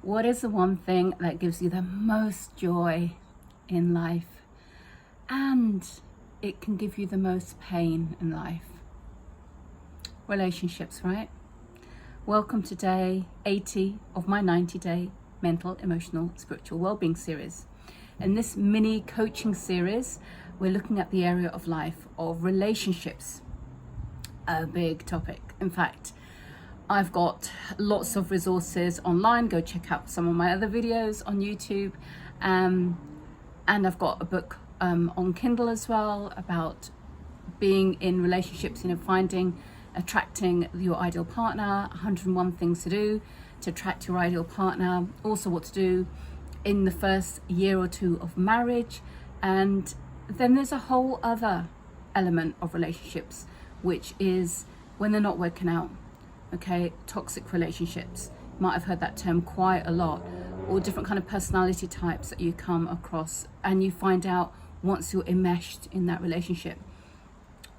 What is the one thing that gives you the most joy in life? And it can give you the most pain in life. Relationships, right? Welcome to day 80 of my 90-day mental, emotional, spiritual wellbeing series. In this mini coaching series, we're looking at the area of life of relationships, a big topic. In fact, I've got lots of resources online. Go check out some of my other videos on YouTube. And I've got a book on Kindle as well about being in relationships, attracting your ideal partner, 101 things to do to attract your ideal partner, also what to do in the first year or two of marriage. And then there's a whole other element of relationships, which is when they're not working out. Okay, toxic relationships. You might have heard that term quite a lot, or different kind of personality types that you come across and you find out once you're enmeshed in that relationship.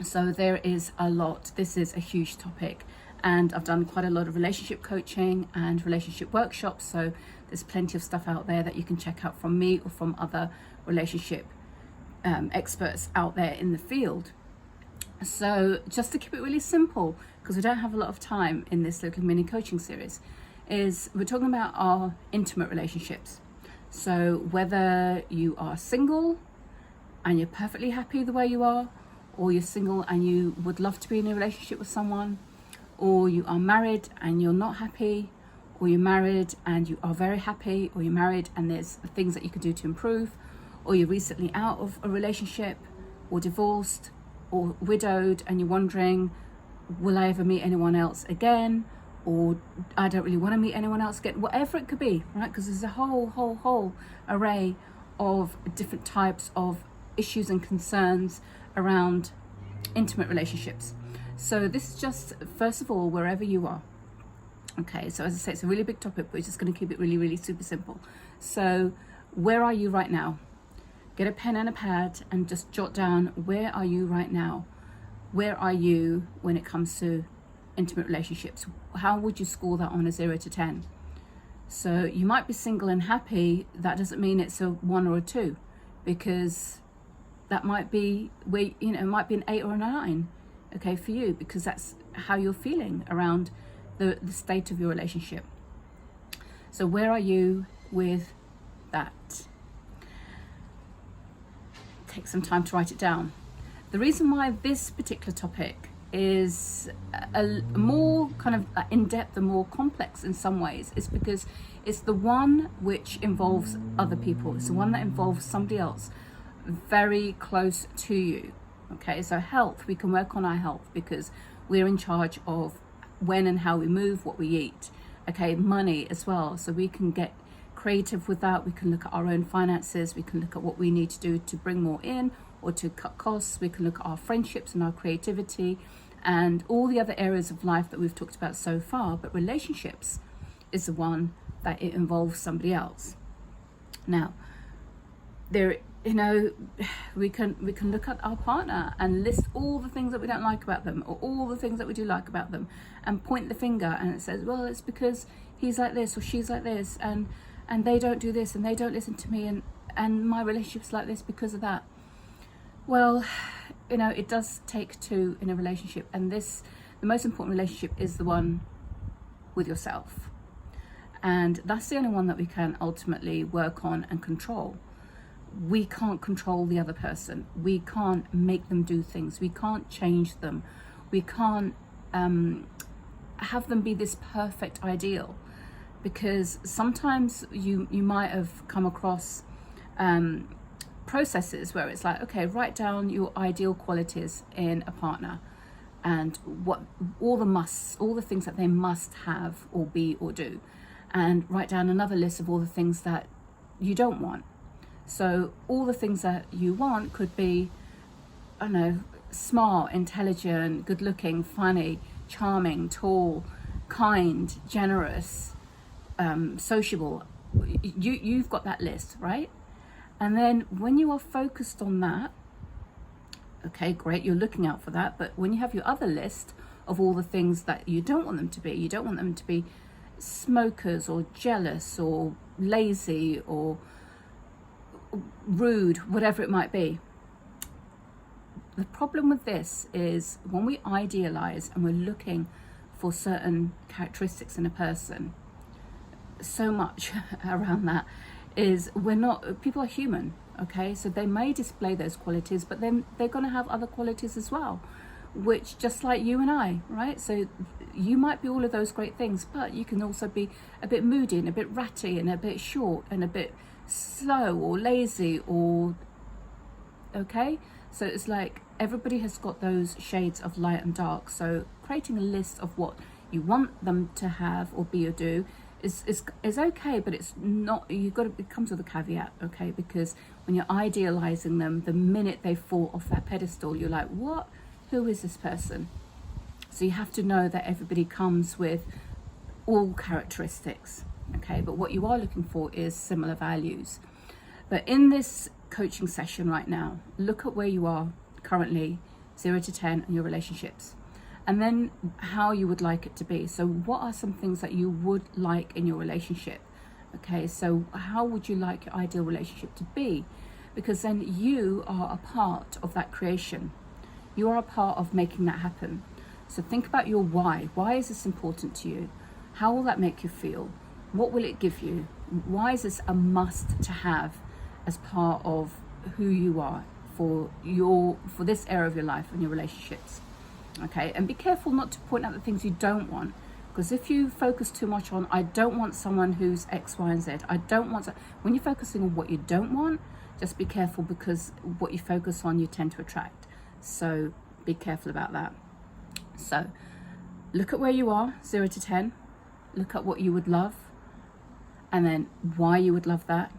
So there is a lot. This is a huge topic, and I've done quite a lot of relationship coaching and relationship workshops, so there's plenty of stuff out there that you can check out from me or from other relationship experts out there in the field. So just to keep it really simple, because we don't have a lot of time in this little mini coaching series, is we're talking about our intimate relationships. So whether you are single and you're perfectly happy the way you are, or you're single and you would love to be in a relationship with someone, or you are married and you're not happy, or you're married and you are very happy, or you're married and there's things that you could do to improve, or you're recently out of a relationship, or divorced, or widowed, and you're wondering, will I ever meet anyone else again? Or I don't really want to meet anyone else again. Whatever it could be, right? Because there's a whole array of different types of issues and concerns around intimate relationships. So this is just, first of all, wherever you are. Okay, so as I say, it's a really big topic, but we're just going to keep it really super simple. So where are you right now? Get a pen and a pad and just jot down, where are you right now? Where are you when it comes to intimate relationships? How would you score that on a 0 to 10? So you might be single and happy. That doesn't mean it's a 1 or a 2, because that might be where, it might be an 8 or a 9, okay, for you, because that's how you're feeling around the state of your relationship. So where are you with that? Take some time to write it down. The reason why this particular topic is a more kind of in-depth and more complex in some ways is because it's the one which involves other people. It's the one that involves somebody else very close to you. Okay, so health, we can work on our health because we're in charge of when and how we move, what we eat. Okay, money as well, so we can get creative with that. We can look at our own finances. We can look at what we need to do to bring more in or to cut costs. We can look at our friendships and our creativity and all the other areas of life that we've talked about so far. But relationships is the one that it involves somebody else. Now, there, we can look at our partner and list all the things that we don't like about them, or all the things that we do like about them, and point the finger, and it says, well, it's because he's like this or she's like this, and they don't do this, and they don't listen to me, and my relationship's like this because of that. Well, it does take two in a relationship, and the most important relationship is the one with yourself. And that's the only one that we can ultimately work on and control. We can't control the other person. We can't make them do things. We can't change them. We can't have them be this perfect ideal. Because sometimes you might have come across processes where it's like, okay, write down your ideal qualities in a partner and what all the musts, all the things that they must have or be or do, and write down another list of all the things that you don't want. So all the things that you want could be, I don't know, smart, intelligent, good looking, funny, charming, tall, kind, generous, sociable. You've got that list, right? And then when you are focused on that, okay, great, you're looking out for that. But when you have your other list of all the things that you don't want them to be, you don't want them to be smokers or jealous or lazy or rude, whatever it might be. The problem with this is when we idealize and we're looking for certain characteristics in a person, so much around that is people are human, okay? So they may display those qualities, but then they're going to have other qualities as well, which just like you and I, right? So you might be all of those great things, but you can also be a bit moody and a bit ratty and a bit short and a bit slow or lazy or, okay? So it's like everybody has got those shades of light and dark. So creating a list of what you want them to have or be or do is okay, but it's not, it comes with a caveat, okay? Because when you're idealizing them, the minute they fall off that pedestal, you're like, what? Who is this person? So you have to know that everybody comes with all characteristics, okay? But what you are looking for is similar values. But in this coaching session right now, look at where you are currently, 0 to 10, in your relationships, and then how you would like it to be. So what are some things that you would like in your relationship? Okay, so how would you like your ideal relationship to be? Because then you are a part of that creation. You are a part of making that happen. So think about your why. Why is this important to you? How will that make you feel? What will it give you? Why is this a must to have as part of who you are for this area of your life and your relationships? Okay, and be careful not to point out the things you don't want, because if you focus too much on, I don't want someone who's X, Y, and Z, I don't want to, when you're focusing on what you don't want, just be careful, because what you focus on, you tend to attract. So be careful about that. So look at where you are, 0 to 10, look at what you would love, and then why you would love that,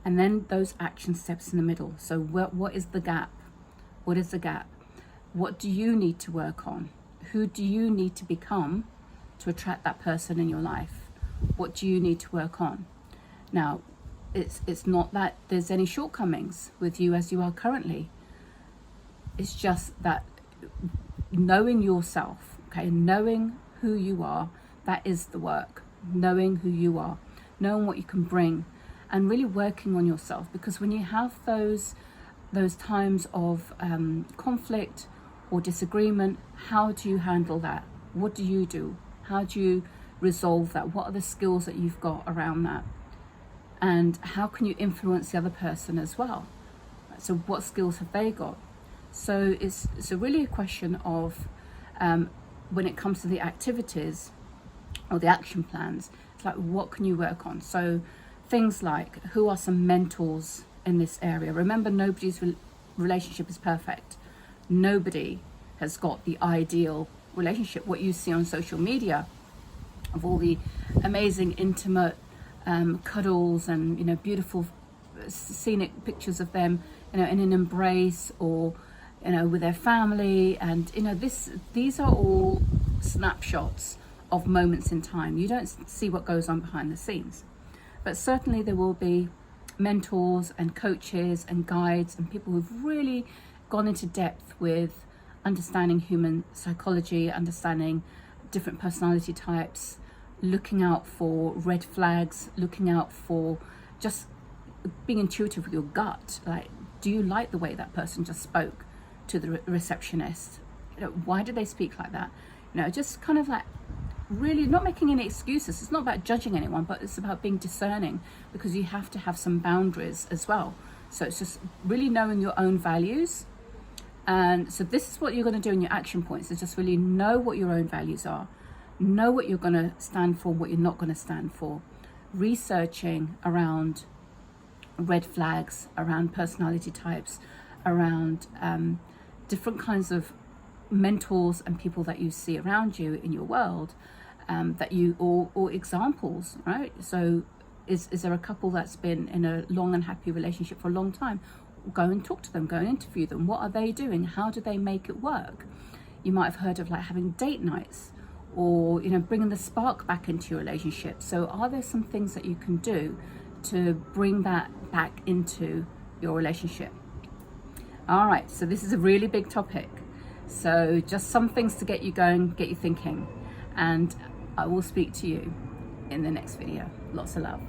and then those action steps in the middle. So what is the gap? What is the gap? What do you need to work on? Who do you need to become to attract that person in your life? What do you need to work on? Now, it's not that there's any shortcomings with you as you are currently. It's just that knowing yourself, okay, knowing who you are, that is the work. Knowing who you are, knowing what you can bring, and really working on yourself. Because when you have those times of conflict or disagreement, how do you handle that? What do you do? How do you resolve that? What are the skills that you've got around that? And how can you influence the other person as well? So what skills have they got? So it's really a question of when it comes to the activities or the action plans, it's like, what can you work on? So things like, who are some mentors in this area? Remember, nobody's relationship is perfect. Nobody has got the ideal relationship. What you see on social media of all the amazing intimate cuddles and beautiful scenic pictures of them in an embrace, or with their family, and these are all snapshots of moments in time. You don't see what goes on behind the scenes, but certainly there will be mentors and coaches and guides and people who've really gone into depth with understanding human psychology, understanding different personality types, looking out for red flags, looking out for just being intuitive with your gut. Like, do you like the way that person just spoke to the receptionist? Why did they speak like that? Just kind of like really not making any excuses. It's not about judging anyone, but it's about being discerning, because you have to have some boundaries as well. So it's just really knowing your own values. And so this is what you're going to do in your action points, is just really know what your own values are, know what you're going to stand for, what you're not going to stand for, researching around red flags, around personality types, around different kinds of mentors and people that you see around you in your world, or examples, right? So is there a couple that's been in a long and happy relationship for a long time? Go and talk to them, go and interview them. What are they doing? How do they make it work? You might have heard of like having date nights, or bringing the spark back into your relationship. So are there some things that you can do to bring that back into your relationship? All right, so this is a really big topic. So just some things to get you going, get you thinking, and I will speak to you in the next video. Lots of love.